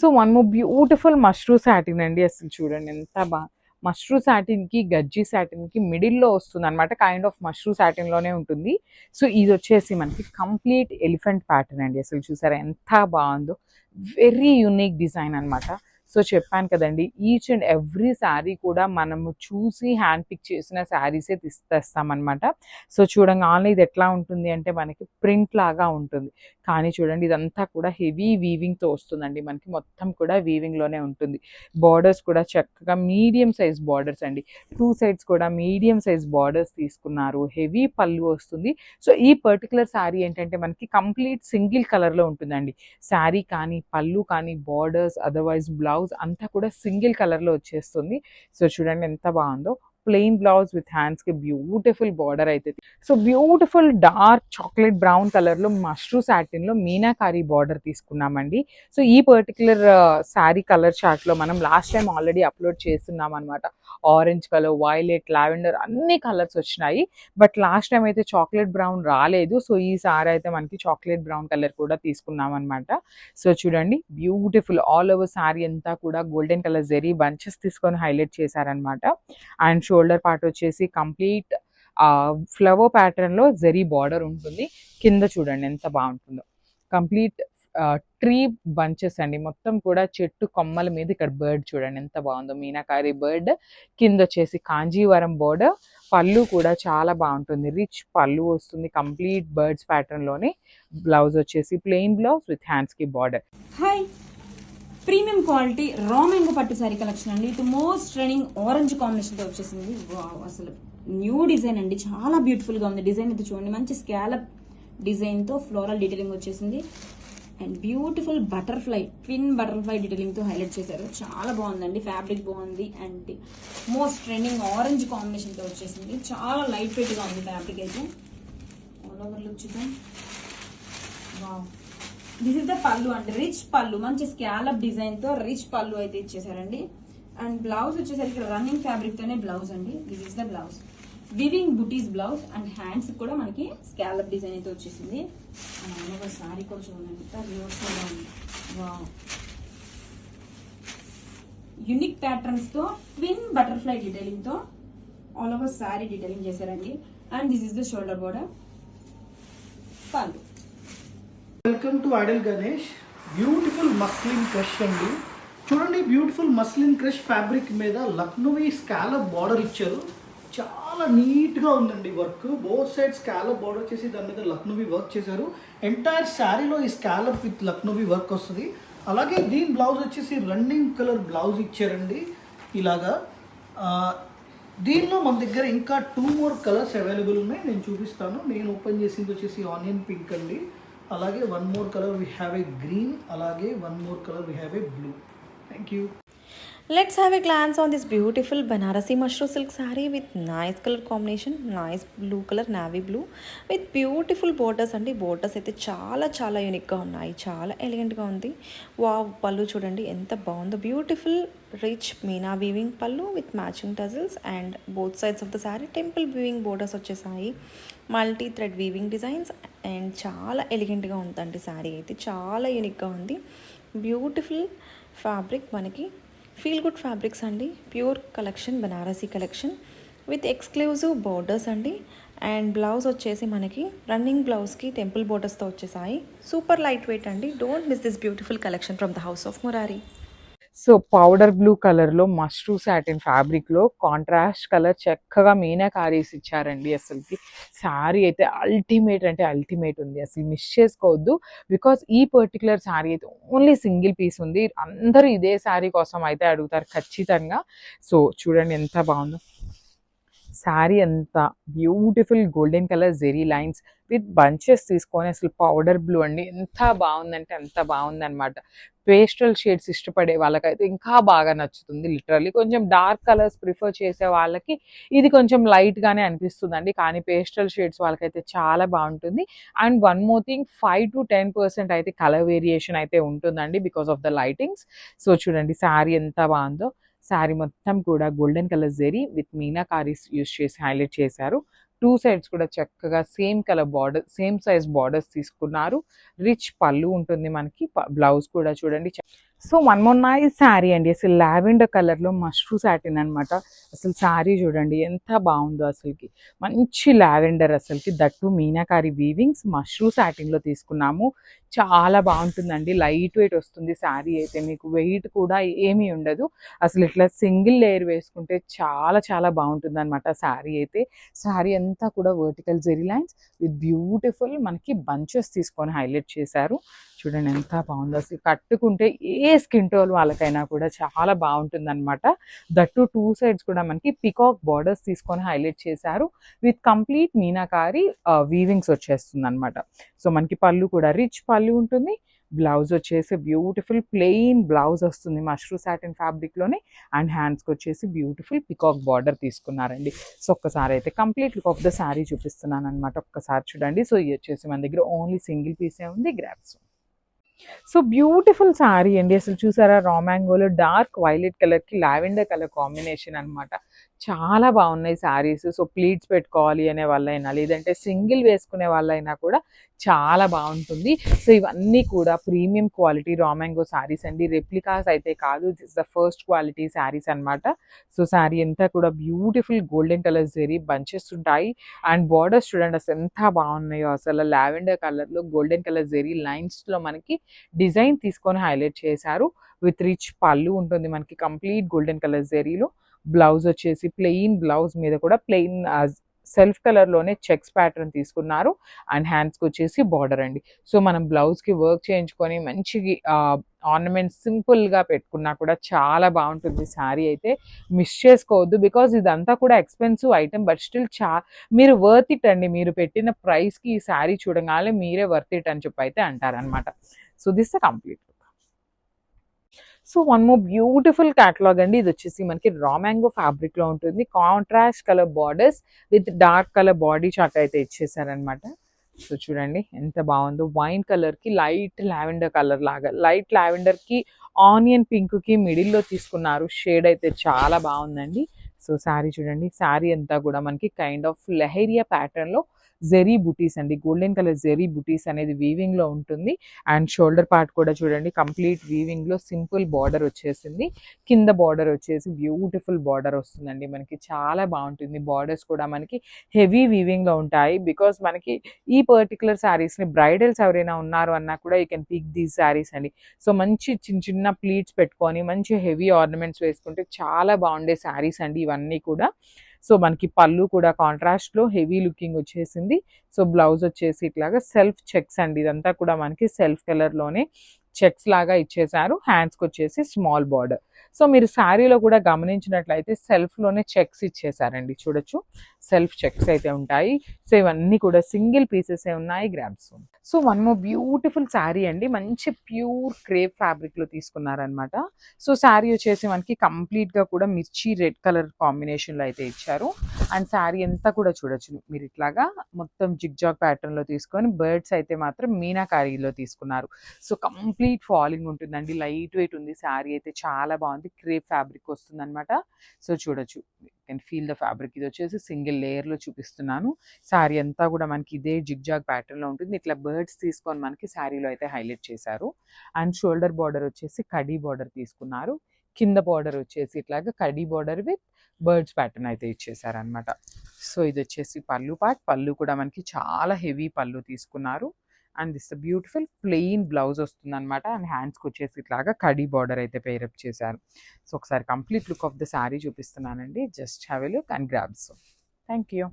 So one more beautiful mashru satin అండి. అసలు చూడండి ఎంత బాగా మష్రూ సాటిన్కి గజ్జి సాటిన్కి మిడిల్లో వస్తుంది అనమాట. కైండ్ ఆఫ్ మష్రూ సాటిన్లోనే ఉంటుంది. సో ఇది వచ్చేసి మనకి కంప్లీట్ ఎలిఫెంట్ ప్యాటర్న్ అండి. అసలు చూసారా ఎంత బాగుందో, వెరీ యూనిక్ డిజైన్ అనమాట. సో చెప్పాను కదండి, ఈచ్ అండ్ ఎవ్రీ శారీ కూడా మనము చూసి హ్యాండ్ పిక్ చేసిన శారీసే తెస్తామన్నమాట. సో చూడంగానే ఇది ఎట్లా ఉంటుంది అంటే మనకి ప్రింట్ లాగా ఉంటుంది, కానీ చూడండి ఇదంతా కూడా హెవీ వీవింగ్తో వస్తుందండి. మనకి మొత్తం కూడా వీవింగ్లోనే ఉంటుంది. బార్డర్స్ కూడా చక్కగా మీడియం సైజ్ బార్డర్స్ అండి. 2 సైడ్స్ కూడా మీడియం సైజ్ బార్డర్స్ తీసుకున్నారు. హెవీ పళ్ళు వస్తుంది. సో ఈ పర్టికులర్ శారీ ఏంటంటే మనకి కంప్లీట్ సింగిల్ కలర్లో ఉంటుందండి. శారీ కానీ పళ్ళు కానీ బార్డర్స్ అదర్వైజ్ బ్లౌజ్ అంతా కూడా సింగిల్ కలర్లో వచ్చేస్తుంది. సో చూడండి ఎంత బాగుందో. ప్లెయిన్ బ్లౌజ్ విత్ హ్యాండ్స్కి బ్యూటిఫుల్ బార్డర్ అయితే. So beautiful dark chocolate brown కలర్లో మష్రూ సాటిన్లో మీనాకారి బార్డర్ తీసుకున్నామండి. సో ఈ పర్టికులర్ శారీ కలర్ చార్ట్లో మనం లాస్ట్ టైం ఆల్రెడీ అప్లోడ్ చేస్తున్నాం అనమాట. ఆరెంజ్ కలర్, వైలెట్, లావెండర్ అన్ని కలర్స్ వచ్చినాయి. బట్ లాస్ట్ టైం అయితే చాక్లెట్ బ్రౌన్ రాలేదు. సో ఈ సారీ అయితే మనకి చాక్లెట్ బ్రౌన్ కలర్ కూడా తీసుకున్నాం అనమాట. సో చూడండి బ్యూటిఫుల్ ఆల్ ఓవర్ శారీ అంతా కూడా గోల్డెన్ కలర్ జెరీ బంచెస్ తీసుకొని హైలైట్ చేశారనమాట. అండ్ షోల్డర్ పార్ట్ వచ్చేసి కంప్లీట్ ఫ్లవర్ ప్యాటర్న్లో జెరీ బార్డర్ ఉంటుంది. కింద చూడండి ఎంత బాగుంటుందో, కంప్లీట్ ట్రీ బంచెస్ అండి. మొత్తం కూడా చెట్టు కొమ్మల మీద ఇక్కడ బర్డ్ చూడండి ఎంత బాగుందో, మీనాకారి బర్డ్. కింద వచ్చేసి కాంజీవరం బోర్డర్. పళ్ళు కూడా చాలా బాగుంటుంది, రిచ్ పళ్ళు వస్తుంది కంప్లీట్ బర్డ్స్ ప్యాటర్న్లోనే. బ్లౌజ్ వచ్చేసి ప్లెయిన్ బ్లౌజ్ విత్ హ్యాండ్స్కి border. Hi, premium quality raw mango పట్టు శారీ కలెక్షన్ అండి. ఇది మోస్ట్ ట్రెండింగ్ ఆరెంజ్ కాంబినేషన్తో వచ్చేసింది. అసలు న్యూ డిజైన్ అండి, చాలా బ్యూటిఫుల్గా ఉంది. డిజైన్ అయితే చూడండి, మంచి స్కాలప్ డిజైన్తో ఫ్లోరల్ డీటెయిలింగ్ వచ్చేసింది. And beautiful butterfly, twin butterfly డీటెయిలింగ్తో హైలైట్ చేశారు. చాలా బాగుందండి, ఫ్యాబ్రిక్ బాగుంది. అండ్ మోస్ట్ ట్రెండింగ్ ఆరెంజ్ కాంబినేషన్తో వచ్చేసింది. చాలా లైట్ వెయిట్గా ఉంది ఫ్యాబ్రిక్ అయితే. ఆల్ ఓవర్ లుక్ చూద్దాం. వావ్, దిస్ ఇస్ ద పళ్ళు అండి, రిచ్ పళ్ళు, మంచి స్కాలప్ డిజైన్ తో రిచ్ పళ్ళు అయితే ఇచ్చేసారండి. అండ్ బ్లౌజ్ వచ్చేసరికి రన్నింగ్ ఫ్యాబ్రిక్ తోనే బ్లౌజ్ అండి. This is the blouse, weaving buttis blouse. And hands కూడా మనకి స్కాలప్ డిజైన్ అయితే వచ్చేసింది. అండ్ సారీ కూడా చూడండి, వావ్, యూనిక్ ప్యాటర్న్స్ తో ట్విన్ బటర్ఫ్లై డీటెయిలింగ్ తో ఆల్ ఓవర్ సారీ డీటెయిలింగ్ చేశారండి. And this is the shoulder border, pallu. Welcome to idol Ganesh. Beautiful muslin crush అండి. చూడండి, బ్యూటిఫుల్ మస్లిన్ క్రష్ ఫ్యాబ్రిక్ మీద లక్నోవి స్కాలప్ బార్డర్ ఇచ్చారు. చాలా నీట్గా ఉందండి work. Both side scallop border వచ్చేసి దాని మీద లక్నోవి వర్క్ చేశారు. ఎంటైర్ శారీలో ఈ స్కాలప్ విత్ లక్నోవి వర్క్ వస్తుంది. అలాగే దీని బ్లౌజ్ వచ్చేసి రన్నింగ్ కలర్ బ్లౌజ్ ఇచ్చారండి ఇలాగా. దీనిలో మన దగ్గర ఇంకా 2 more కలర్స్ అవైలబుల్ ఉన్నాయి, నేను చూపిస్తాను. నేను ఓపెన్ చేసింది వచ్చేసి ఆనియన్ పింక్ అండి. అలాగే 1 more colour we have a green, అలాగే 1 more colour we have a blue. Thank you. Let's have a glance on this beautiful Banarasi mushroom silk saree with nice color combination, nice blue color, navy blue with beautiful borders అండి. Borders అయితే చాలా చాలా యూనిక్గా ఉన్నాయి, చాలా ఎలిగెంట్గా ఉంది. Wow, పళ్ళు చూడండి ఎంత బాగుందో, beautiful rich meena weaving pallu with matching tassels. And both sides of the sari temple weaving borders వచ్చేసాయి, multi thread weaving designs. And చాలా ఎలిగెంట్గా ఉందండి శారీ అయితే, చాలా యూనిక్గా ఉంది. బ్యూటిఫుల్ ఫ్యాబ్రిక్, మనకి ఫీల్ గుడ్ ఫ్యాబ్రిక్స్ అండి. Pure collection, Banarasi collection with exclusive borders అండి. అండ్ బ్లౌజ్ వచ్చేసి మనకి రన్నింగ్ బ్లౌజ్కి టెంపుల్ బోర్డర్స్తో వచ్చేసాయి. సూపర్ లైట్ వెయిట్ అండి. Don't miss this beautiful collection from the house of Murari. So powder blue కలర్లో మష్రూ సాటిన్ ఫ్యాబ్రిక్లో కాంట్రాస్ట్ కలర్ చక్కగా మీనాకారీస్ ఇచ్చారండి. అసలుకి శారీ అయితే అల్టిమేట్ అంటే అల్టిమేట్ ఉంది, అసలు మిస్ చేసుకోవద్దు. బికాస్ ఈ పర్టికులర్ శారీ అయితే ఓన్లీ సింగిల్ పీస్ ఉంది. అందరూ ఇదే శారీ కోసం అయితే అడుగుతారు ఖచ్చితంగా. సో చూడండి ఎంత బాగుందో శారీ, అంతా beautiful golden colour zari lines with bunches తీసుకొని అసలు పౌడర్ బ్లూ అండి, ఎంత బాగుందంటే అంత బాగుందన్నమాట. పేస్టల్ షేడ్స్ ఇష్టపడే వాళ్ళకైతే ఇంకా బాగా నచ్చుతుంది. లిటరల్లీ కొంచెం డార్క్ కలర్స్ ప్రిఫర్ చేసే వాళ్ళకి ఇది కొంచెం లైట్గానే అనిపిస్తుందండి, కానీ పేస్టల్ షేడ్స్ వాళ్ళకైతే చాలా బాగుంటుంది. అండ్ 1 more thing, 5 to 10% అయితే కలర్ వేరియేషన్ అయితే ఉంటుందండి because of the lightings. So చూడండి శారీ ఎంత బాగుందో. శారీ మొత్తం కూడా గోల్డెన్ కలర్ జెరీ విత్ మీనాకారీస్ యూస్ చేసి హైలైట్ చేశారు. టూ సైడ్స్ కూడా చక్కగా same colour border, same size borders తీసుకున్నారు. రిచ్ పళ్ళు ఉంటుంది మనకి, బ్లౌజ్ కూడా చూడండి. So one more nice sari అండి, అసలు లావెండర్ కలర్లో మష్రూ సాటిన్ అనమాట. అసలు శారీ చూడండి ఎంత బాగుందో అసలుకి, మంచి లావెండర్ అసలుకి, దట్టు మీనాకారి వీవింగ్స్ మష్రూ సాటిన్లో తీసుకున్నాము. చాలా బాగుంటుందండి, లైట్ వెయిట్ వస్తుంది శారీ అయితే, మీకు వెయిట్ కూడా ఏమీ ఉండదు. అసలు ఇట్లా సింగిల్ లేయర్ వేసుకుంటే చాలా చాలా బాగుంటుంది అనమాట శారీ అయితే. శారీ అంతా కూడా vertical zari lines with beautiful మనకి బంచెస్ తీసుకొని హైలైట్ చేశారు. చూడండి ఎంత బాగుందో, అసలు కట్టుకుంటే ఏ స్కిన్ టోన్ వాళ్ళకైనా కూడా చాలా బాగుంటుంది అనమాట. దట్టు టూ సైడ్స్ కూడా మనకి పికాక్ బార్డర్స్ తీసుకొని హైలైట్ చేశారు విత్ కంప్లీట్ మీనాకారి వీవింగ్స్ వచ్చేస్తుంది అనమాట. సో మనకి పళ్ళు కూడా రిచ్ పళ్ళు ఉంటుంది. బ్లౌజ్ వచ్చేసి బ్యూటిఫుల్ ప్లెయిన్ బ్లౌజ్ వస్తుంది మష్రూ సాటిన్ ఫ్యాబ్రిక్లోనే. అండ్ హ్యాండ్స్కి వచ్చేసి బ్యూటిఫుల్ పికాక్ బార్డర్ తీసుకున్నారండి. సో ఒక్కసారి అయితే complete look of the sari చూపిస్తున్నాను అనమాట, ఒక్కసారి చూడండి. సో ఇది వచ్చేసి మన దగ్గర ఓన్లీ సింగిల్ పీసే ఉంది, గ్రాప్స్. సో బ్యూటిఫుల్ శారీ అండి, అసలు చూసారా రా మ్యాంగోలో డార్క్ వైలెట్ కలర్కి లావెండర్ కలర్ కాంబినేషన్ అనమాట. చాలా బాగున్నాయి శారీస్. సో ప్లీట్స్ పెట్టుకోవాలి అనే వాళ్ళైనా, లేదంటే సింగిల్ వేసుకునే వాళ్ళైనా కూడా చాలా బాగుంటుంది. సో ఇవన్నీ కూడా premium quality raw mango sarees అండి, రెప్లికాస్ అయితే కాదు, this the first quality sarees అనమాట. సో శారీ అంతా కూడా beautiful golden colour zari bunches ఉంటాయి. అండ్ బార్డర్స్ చూడండి అసలు ఎంత బాగున్నాయో, అసలు లావెండర్ కలర్లో గోల్డెన్ కలర్ జెరీ లైన్స్లో మనకి డిజైన్ తీసుకొని హైలైట్ చేశారు. విత్ రిచ్ పళ్ళు ఉంటుంది మనకి కంప్లీట్ గోల్డెన్ కలర్ జెరీలో. బ్లౌజ్ వచ్చేసి ప్లెయిన్ బ్లౌజ్ మీద కూడా ప్లెయిన్ సెల్ఫ్ కలర్లోనే చెక్స్ ప్యాటర్న్ తీసుకున్నారు. అండ్ హ్యాండ్స్కి వచ్చేసి బార్డర్ అండి. సో మనం బ్లౌజ్కి వర్క్ చేయించుకొని మంచి ఆర్నమెంట్స్ సింపుల్గా పెట్టుకున్నా కూడా చాలా బాగుంటుంది శారీ అయితే. మిస్ చేసుకోవద్దు, బికాజ్ ఇదంతా కూడా ఎక్స్పెన్సివ్ ఐటమ్, బట్ స్టిల్ మీరు వర్త్ ఇట్ అండి. మీరు పెట్టిన ప్రైస్కి ఈ శారీ చూడగానే మీరే వర్త్ ఇట్ అని చెప్పి అయితే అంటారనమాట. So this complete. So one more beautiful catalogue అండి, ఇది వచ్చేసి మనకి రా మ్యాంగో ఫ్యాబ్రిక్లో ఉంటుంది. Contrast colour borders with dark colour body chart అయితే ఇచ్చేసారనమాట. సో చూడండి ఎంత బాగుందో, వైన్ కలర్కి లైట్ లావెండర్ కలర్ లాగా, లైట్ లావెండర్కి ఆనియన్ పింక్కి మిడిల్లో తీసుకున్నారు. షేడ్ అయితే చాలా బాగుందండి. సో శారీ చూడండి, శారీ అంతా కూడా మనకి కైండ్ ఆఫ్ లెహేరియా ప్యాటర్న్లో జెరీ బుటీస్ అండి, గోల్డెన్ కలర్ జెరీ బుటీస్ అనేది వీవింగ్లో ఉంటుంది. అండ్ షోల్డర్ పార్ట్ కూడా చూడండి కంప్లీట్ వీవింగ్లో సింపుల్ బార్డర్ వచ్చేసింది. కింద బార్డర్ వచ్చేసి బ్యూటిఫుల్ బార్డర్ వస్తుందండి మనకి, చాలా బాగుంటుంది. బార్డర్స్ కూడా మనకి హెవీ వీవింగ్లో ఉంటాయి. బికాస్ మనకి ఈ పర్టికులర్ శారీస్ని బ్రైడల్స్ ఎవరైనా ఉన్నారు అన్నా కూడా you can pick these sarees అండి. సో మంచి చిన్న చిన్న ప్లీట్స్ పెట్టుకొని మంచి హెవీ ఆర్నమెంట్స్ వేసుకుంటే చాలా బాగుండే శారీస్ అండి ఇవన్నీ కూడా. సో మనకి పళ్ళు కూడా కాంట్రాస్ట్లో హెవీ లుకింగ్ వచ్చేసింది. సో బ్లౌజ్ వచ్చేసి ఇట్లాగా సెల్ఫ్ చెక్స్ అండి, ఇదంతా కూడా మనకి సెల్ఫ్ కలర్లోనే చెక్స్ లాగా ఇచ్చేసారు. హ్యాండ్స్కి వచ్చేసి స్మాల్ బార్డర్. సో మీరు శారీలో కూడా గమనించినట్లయితే సెల్ఫ్లోనే చెక్స్ ఇచ్చేసారండి, చూడొచ్చు సెల్ఫ్ చెక్స్ అయితే ఉంటాయి. సో ఇవన్నీ కూడా సింగిల్ పీసెస్ ఉన్నాయి, grabs. So one more beautiful sari అండి, మంచి ప్యూర్ క్రేప్ ఫ్యాబ్రిక్లో తీసుకున్నారనమాట. సో శారీ వచ్చేసి మనకి కంప్లీట్గా కూడా మిర్చి రెడ్ కలర్ కాంబినేషన్లో అయితే ఇచ్చారు. అండ్ శారీ అంతా కూడా చూడొచ్చు మీరు ఇట్లాగా మొత్తం జిగ్జాగ్ ప్యాటర్న్లో తీసుకొని, బర్డ్స్ అయితే మాత్రం మీనాకారీలో తీసుకున్నారు. సో కంప్లీట్ ఫాలింగ్ ఉంటుందండి, లైట్ వెయిట్ ఉంది శారీ అయితే, చాలా బాగుంది. క్రేప్ ఫ్యాబ్రిక్ వస్తుంది అనమాట. సో చూడొచ్చు, కెన్ ఫీల్ ద ఫ్యాబ్రిక్. ఇది వచ్చేసి సింగిల్ లేయర్లో చూపిస్తున్నాను. శారీ అంతా కూడా మనకి ఇదే జిగ్జాగ్ ప్యాటర్న్లో ఉంటుంది. ఇట్లా బర్డ్స్ తీసుకొని మనకి శారీలో అయితే హైలైట్ చేశారు. అండ్ షోల్డర్ బార్డర్ వచ్చేసి కడీ బార్డర్ తీసుకున్నారు. కింద బార్డర్ వచ్చేసి ఇట్లాగా కడీ బార్డర్ విత్ బర్డ్స్ ప్యాటర్న్ అయితే ఇచ్చేసారనమాట. సో ఇది వచ్చేసి పళ్ళు పార్ట్, పళ్ళు కూడా మనకి చాలా హెవీ పళ్ళు తీసుకున్నారు. And this beautiful plain blouse వస్తుంది అనమాట. అండ్ హ్యాండ్స్కి వచ్చేసి ఇట్లాగా కడీ బార్డర్ అయితే పేరప్ చేశారు. సో ఒకసారి complete look of the sari చూపిస్తున్నానండి, just have a look and grabs. Thank you.